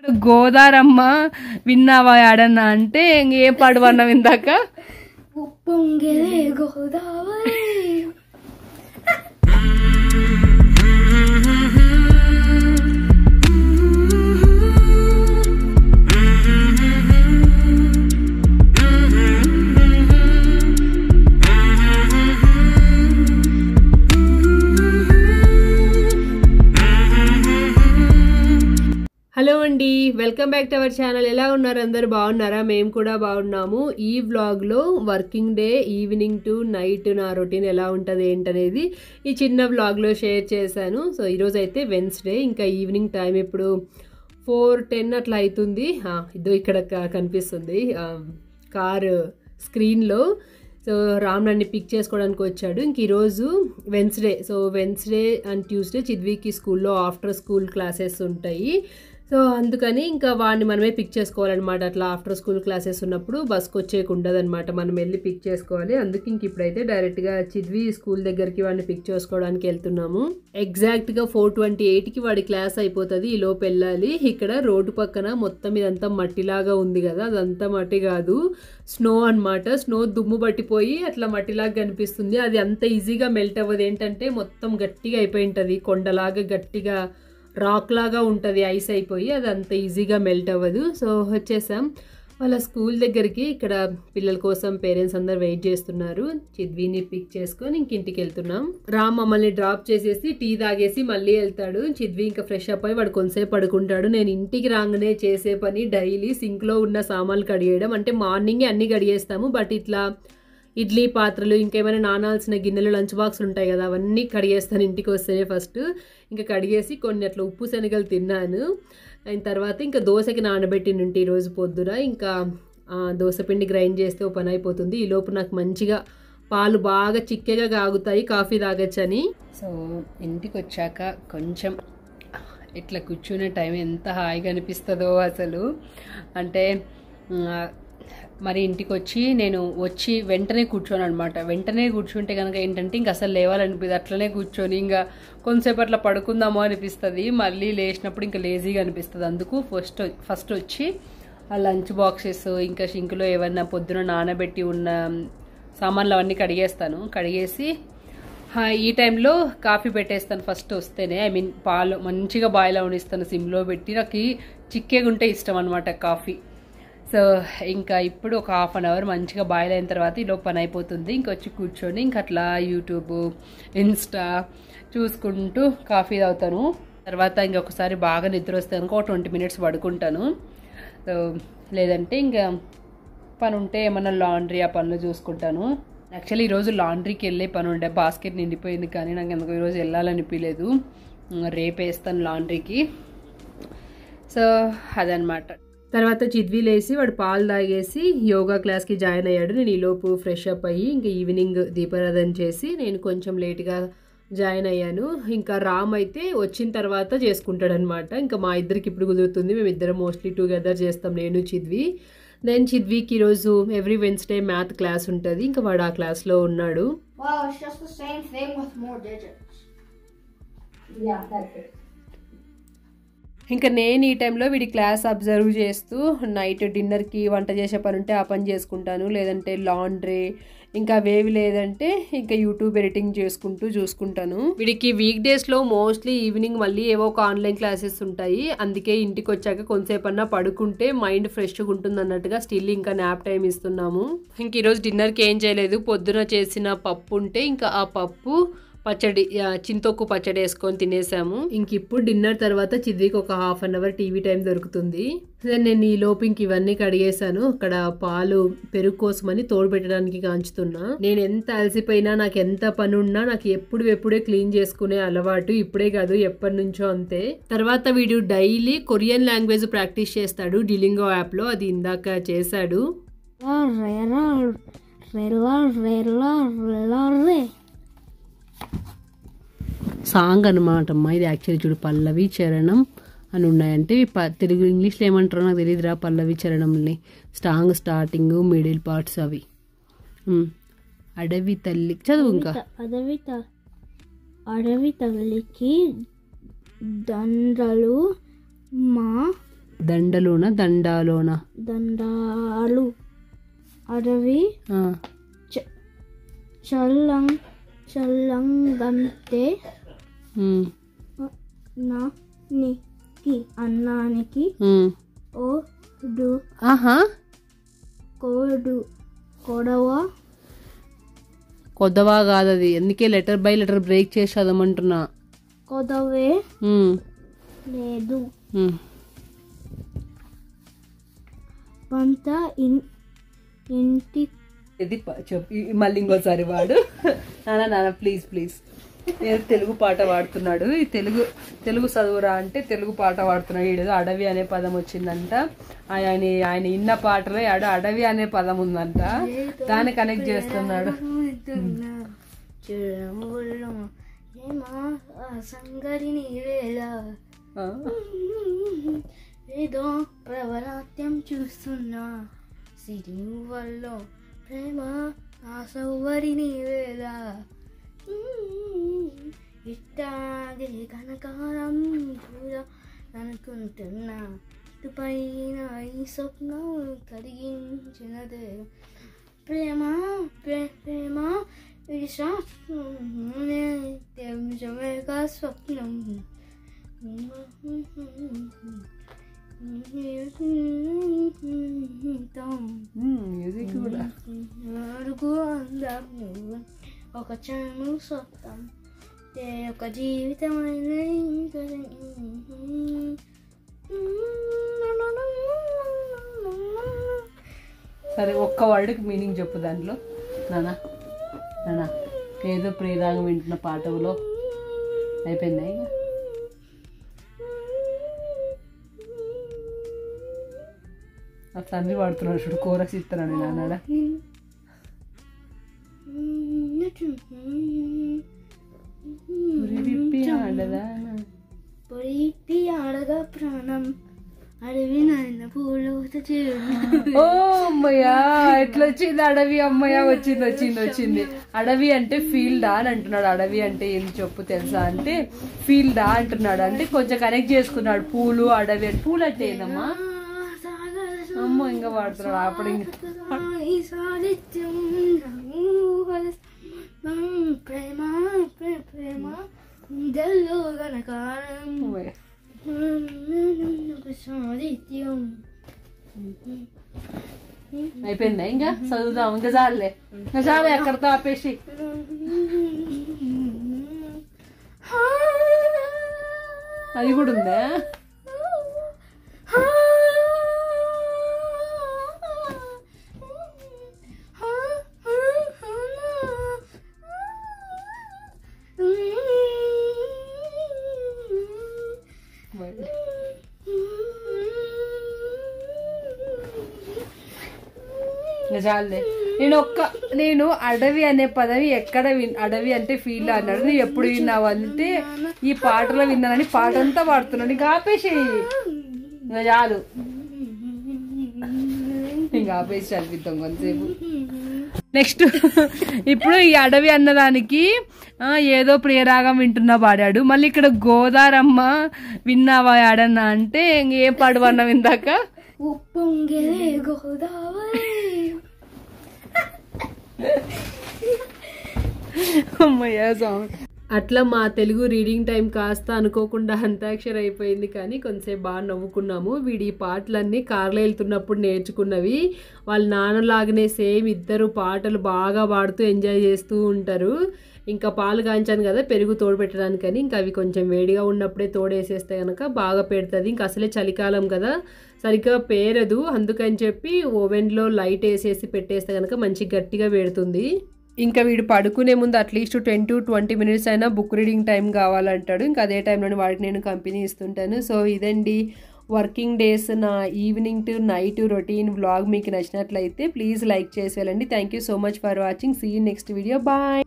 గోదారమ్మ విన్నావా ఆడన్నా అంటే ఏ పాడు అన్నాం ఇందాక గోదావరి. హలో అండి, welcome back to our channel. ఎలా ఉన్నారు అందరు? బాగున్నారా? మేము కూడా బాగున్నాము. ఈ వ్లాగ్లో working day evening to night నా రొటీన్ ఎలా ఉంటుంది ఏంటనేది ఈ చిన్న వ్లాగ్లో షేర్ చేశాను. సో ఈరోజు అయితే వెన్స్డే, ఇంకా ఈవినింగ్ టైం ఇప్పుడు 4:10 అట్లా అవుతుంది. ఇదో ఇక్కడ కనిపిస్తుంది కారు స్క్రీన్లో. సో రామ్ నన్ను పిక్ చేసుకోవడానికి వచ్చాడు. ఇంక ఈరోజు Wednesday. So Wednesday and Tuesday చిద్వికి స్కూల్లో ఆఫ్టర్ స్కూల్ క్లాసెస్ ఉంటాయి. సో అందుకని ఇంకా వాడిని మనమే పిక్ చేసుకోవాలన్నమాట. అట్లా ఆఫ్టర్ స్కూల్ క్లాసెస్ ఉన్నప్పుడు బస్కి వచ్చేయకుండదు అనమాట, మనం వెళ్ళి పిక్ చేసుకోవాలి. అందుకే ఇంక ఇప్పుడైతే డైరెక్ట్గా చిద్వి స్కూల్ దగ్గరికి వాడిని పిక్ చేసుకోవడానికి వెళ్తున్నాము. ఎగ్జాక్ట్గా 4:28కి వాడి క్లాస్ అయిపోతుంది. ఈ లోపు వెళ్ళాలి. ఇక్కడ రోడ్డు పక్కన మొత్తం ఇదంతా మట్టిలాగా ఉంది కదా, అదంతా మట్టి కాదు, స్నో అనమాట. స్నో దుమ్ము పట్టిపోయి అట్లా మట్టిలాగా కనిపిస్తుంది. అది అంత ఈజీగా మెల్ట్ అవ్వదు. ఏంటంటే మొత్తం గట్టిగా అయిపోయి ఉంటుంది, కొండలాగా గట్టిగా రాక్ లాగా ఉంటుంది, ఐస్ అయిపోయి అది అంత ఈజీగా మెల్ట్ అవ్వదు. సో వచ్చేసాం వాళ్ళ స్కూల్ దగ్గరికి. ఇక్కడ పిల్లల కోసం పేరెంట్స్ అందరు వెయిట్ చేస్తున్నారు. చిద్విని పిక్ చేసుకొని ఇంక ఇంటికి వెళ్తున్నాం. రామ్ మమ్మల్ని డ్రాప్ చేసేసి టీ తాగేసి మళ్ళీ వెళ్తాడు. చిద్వి ఇంకా ఫ్రెష్ అప్ అయ్యి వాడు కొంతసేపు పడుకుంటాడు. నేను ఇంటికి రాగానే చేసే పని డైలీ సింక్లో ఉన్న సామాన్లు కడిగేయడం. అంటే మార్నింగే అన్నీ కడిగేస్తాము, బట్ ఇట్లా ఇడ్లీ పాత్రలు ఇంకేమైనా నానాల్సిన గిన్నెలు లంచ్ బాక్సులు ఉంటాయి కదా, అవన్నీ కడిగేస్తాను ఇంటికి వస్తేనే ఫస్ట్. ఇంకా కడిగేసి కొన్ని అట్లా ఉప్పు శనగలు తిన్నాను. అయిన తర్వాత ఇంకా దోశకి నానబెట్టిండి ఈరోజు పొద్దున. ఇంకా దోశపిండి గ్రైండ్ చేస్తే ఓ పని అయిపోతుంది. ఈలోపు నాకు మంచిగా పాలు బాగా చిక్కగా కాగుతాయి, కాఫీ తాగొచ్చని. సో ఇంటికి వచ్చాక కొంచెం ఇట్లా కూర్చునే టైం ఎంత హాయిగా అనిపిస్తుందో అసలు. అంటే మరి ఇంటికి వచ్చి నేను వచ్చి వెంటనే కూర్చోను అనమాట. వెంటనే కూర్చుంటే కనుక ఏంటంటే ఇంక అసలు లేవాలనిపిస్తుంది. అట్లనే కూర్చొని ఇంకా కొంతసేపు అట్లా పడుకుందామో అనిపిస్తుంది. మళ్ళీ లేచినప్పుడు ఇంకా లేజీగా అనిపిస్తుంది. అందుకు ఫస్ట్ వచ్చి ఆ లంచ్ బాక్సెస్ ఇంకా షింకులో ఏమన్నా పొద్దున నానబెట్టి ఉన్న సామాన్లు అవన్నీ కడిగేస్తాను. కడిగేసి ఈ టైంలో కాఫీ పెట్టేస్తాను ఫస్ట్ వస్తేనే. ఐ మీన్ పాలు మంచిగా బాయిల్ అవనిస్తాను సిమ్లో పెట్టి. నాకు చిక్కేగా ఉంటే ఇష్టం అనమాట కాఫీ. సో ఇంకా ఇప్పుడు ఒక హాఫ్ అన్ అవర్ మంచిగా బాయిల్ అయిన తర్వాత ఈలో పని అయిపోతుంది. ఇంకొచ్చి కూర్చొని ఇంక అట్లా యూట్యూబ్, ఇన్స్టా చూసుకుంటూ కాఫీ తాగుతాను. తర్వాత ఇంకొకసారి బాగా నిద్ర వస్తే కనుక ఒక 20 minutes పడుకుంటాను. సో లేదంటే ఇంకా పని ఉంటే ఏమన్నా లాండ్రీ ఆ పనులు చూసుకుంటాను. యాక్చువల్లీ ఈరోజు లాండ్రీకి వెళ్ళే పని ఉండే, బాస్కెట్ నిండిపోయింది కానీ నాకు ఎందుకు ఈరోజు వెళ్ళాలనిపించలేదు. రేపు వేస్తాను లాండ్రీకి. సో అదనమాట. తర్వాత చిద్వి లేసి వాడు పాలు తాగేసి యోగా క్లాస్కి జాయిన్ అయ్యాడు. నేను ఈలోపు ఫ్రెష్ అప్ అయ్యి ఇంకా ఈవినింగ్ దీపారాధన చేసి నేను కొంచెం లేట్గా జాయిన్ అయ్యాను. ఇంకా రామ్ అయితే వచ్చిన తర్వాత చేసుకుంటాడు అనమాట. ఇంకా మా ఇద్దరికి ఇప్పుడు కుదురుతుంది, మేమిద్దరం మోస్ట్లీ టుగెదర్ చేస్తాం, నేను చిద్వి. దెన్ చిద్వికి ఈరోజు ఎవ్రీ వెన్స్డే మ్యాథ్ క్లాస్ ఉంటుంది. ఇంకా వాడు ఆ క్లాస్లో ఉన్నాడు. ఇంకా నేను ఈ టైంలో వీడి క్లాస్ అబ్జర్వ్ చేస్తూ నైట్ డిన్నర్కి వంట చేసే పని ఉంటే ఆ పని చేసుకుంటాను, లేదంటే లాండ్రీ ఇంకా అవేవి లేదంటే ఇంకా యూట్యూబ్ ఎడిటింగ్ చూసుకుంటాను. వీడికి వీక్ డేస్లో మోస్ట్లీ ఈవినింగ్ మళ్ళీ ఏవో ఒక ఆన్లైన్ క్లాసెస్ ఉంటాయి. అందుకే ఇంటికి వచ్చాక కొంతసేపు అన్నా పడుకుంటే మైండ్ ఫ్రెష్గా ఉంటుంది అన్నట్టుగా స్టిల్ ఇంకా నాప్ టైం ఇస్తున్నాము. ఇంక ఈరోజు డిన్నర్కి ఏం చేయలేదు, పొద్దున చేసిన పప్పు ఉంటే ఇంకా ఆ పప్పు పచ్చడి, చింతొక్కు పచ్చడి వేసుకొని తినేసాము. ఇంక ఇప్పుడు డిన్నర్ తర్వాత చిద్వికి ఒక half an hour TV time దొరుకుతుంది. నేను ఈ లోపు ఇంక ఇవన్నీ కడిగేసాను. అక్కడ పాలు పెరుగు కోసమని తోడు పెట్టడానికి కాంచుతున్నా. నేను ఎంత అలసిపోయినా, నాకు ఎంత పని ఉన్నా నాకు ఎప్పుడే క్లీన్ చేసుకునే అలవాటు. ఇప్పుడే కాదు, ఎప్పటి నుంచో అంతే. తర్వాత వీడు డైలీ కొరియన్ లాంగ్వేజ్ ప్రాక్టీస్ చేస్తాడు డ్యూలింగో యాప్లో. అది ఇందాక చేశాడు. సాంగ్ అనమాట అమ్మా ఇది. యాక్చువల్లీ చూడు, పల్లవి చరణం అని ఉన్నాయంటే తెలుగు ఇంగ్లీష్లో ఏమంటారో నాకు తెలియదురా. పల్లవి చరణంని స్టార్టింగ్ మిడిల్ పార్ట్స్ అవి. అడవి తల్లి చదువు. ఇంకా అడవి తల్లికి దండలు మా దండలోన దండాలోన దండాలు అడవి చల్లంగంటే నానికి అన్నానికి కొదవా కాదు అది, అందుకే లెటర్ బై లెటర్ బ్రేక్ చేసి చదవమంటున్నా. కొదవే లేదు. పంత ఇంటి ఇది చెప్పి మళ్ళీ ఇంకోసారి వాడు. నాన్న ప్లీజ్ ప్లీజ్, నేను తెలుగు పాట పాడుతున్నాడు. ఈ తెలుగు చదువురా అంటే తెలుగు పాట పాడుతున్నాడు. ఈడు అడవి అనే పదం వచ్చిందంట. ఆయన ఇన్న పాటలో అడవి అనే పదం ఉందంట, దాన్ని కనెక్ట్ చేస్తున్నాడు. ఏదో ప్రవరాత్యం చూస్తున్నా సిరివల్లో ప్రేమ ఆ సౌవరి నీవేలా ఇట్టాగే కనకాలం కూడా అనుకుంటున్నా పైన ఈ స్వప్నం కలిగించినదే ప్రేమ ప్రేమ విశ్వాసమేగా స్వప్నం మ్యూజిక్ కూడా ఒక చను స్వప్నం ఒక జీవితమైన సరే ఒక్క వర్డ్కి మీనింగ్ చెప్పు దాంట్లో. నానా ఏదో ప్రియరాగం వింటున్న పాటలో అయిపోయిందా ఇక? ఆ తండ్రి వాడుతున్నాడు చూడు, కోరస్ ఇస్తున్నాడు నాన్న. పొడిపి ఆడగా ప్రాణం అడవి నాయన పూలు. ఓ అమ్మయ్యా, ఎట్లా వచ్చింది అడవి? అమ్మయ్య వచ్చింది. అడవి అంటే ఫీల్డా అని అంటున్నాడు. అడవి అంటే ఏం చెప్పు తెలుసా అంటే ఫీల్డా అంటున్నాడు. అంటే కొంచెం కనెక్ట్ చేసుకున్నాడు. పూలు అడవి అంటే పూలు అంటే ఏందమ్మా? అమ్మ ఇంకా వాడుతున్నాడు అప్పుడు. ప్రేమ ప్రేమ అయిపోయిందా? ఇంకా చదువుదాం, ఇంకా చాలే ఎక్కడితో ఆపేసి. అది కూడా ఉందా? చాలే. నేను అడవి అనే పదవి ఎక్కడ అడవి అంటే ఫీల్ అన్నాడు. నువ్వు ఎప్పుడు విన్నావు అంటే ఈ పాటలో విన్నానని పాట అంతా పాడుతున్నాడు. ఇంకా ఆపేసేయి, ఇంకా చాలు. ఇంకా ఆపేసి చదివిద్దాం కొంతసేపు. నెక్స్ట్ ఇప్పుడు ఈ అడవి అన్నదానికి ఏదో ప్రియరాగం వింటున్నా పాడాడు. మళ్ళీ ఇక్కడ గోదారమ్మ విన్నావా ఆడన్నా అంటే ఇంకేం పాడు అన్నాం ఇందాక? అట్లా మా తెలుగు రీడింగ్ టైం కాస్త అనుకోకుండా అంతాక్షరి అయిపోయింది. కానీ కొంతసేపు బాగా నవ్వుకున్నాము. వీడి పాటలన్నీ కార్లో వెళ్తున్నప్పుడు నేర్చుకున్నవి. వాళ్ళ నాన్నలాగానే సేమ్ ఇద్దరు పాటలు బాగా పాడుతూ ఎంజాయ్ చేస్తూ ఉంటారు. ఇంకా పాలు కాంచాను కదా పెరుగు తోడు పెట్టడానికని, ఇంకా అవి కొంచెం వేడిగా ఉన్నప్పుడే తోడేసేస్తే కనుక బాగా పెడుతుంది. ఇంకా అసలే చలికాలం కదా, సరిగ్గా పేరదు. అందుకని చెప్పి ఓవెన్లో లైట్ వేసేసి పెట్టేస్తే కనుక మంచి గట్టిగా పెడుతుంది. ఇంకా వీడు పడుకునే ముందు అట్లీస్ట్ 10 to 20 minutes అయినా బుక్ రీడింగ్ టైం కావాలంటాడు. ఇంకా అదే టైంలోనే వాడికి నేను కంపెనీ ఇస్తుంటాను. సో ఇదండి వర్కింగ్ డేస్ నా evening to night routine vlog. మీకు నచ్చినట్లయితే ప్లీజ్ లైక్ చేసి వెళ్ళండి. Thank you so much for watching. See you next video. Bye.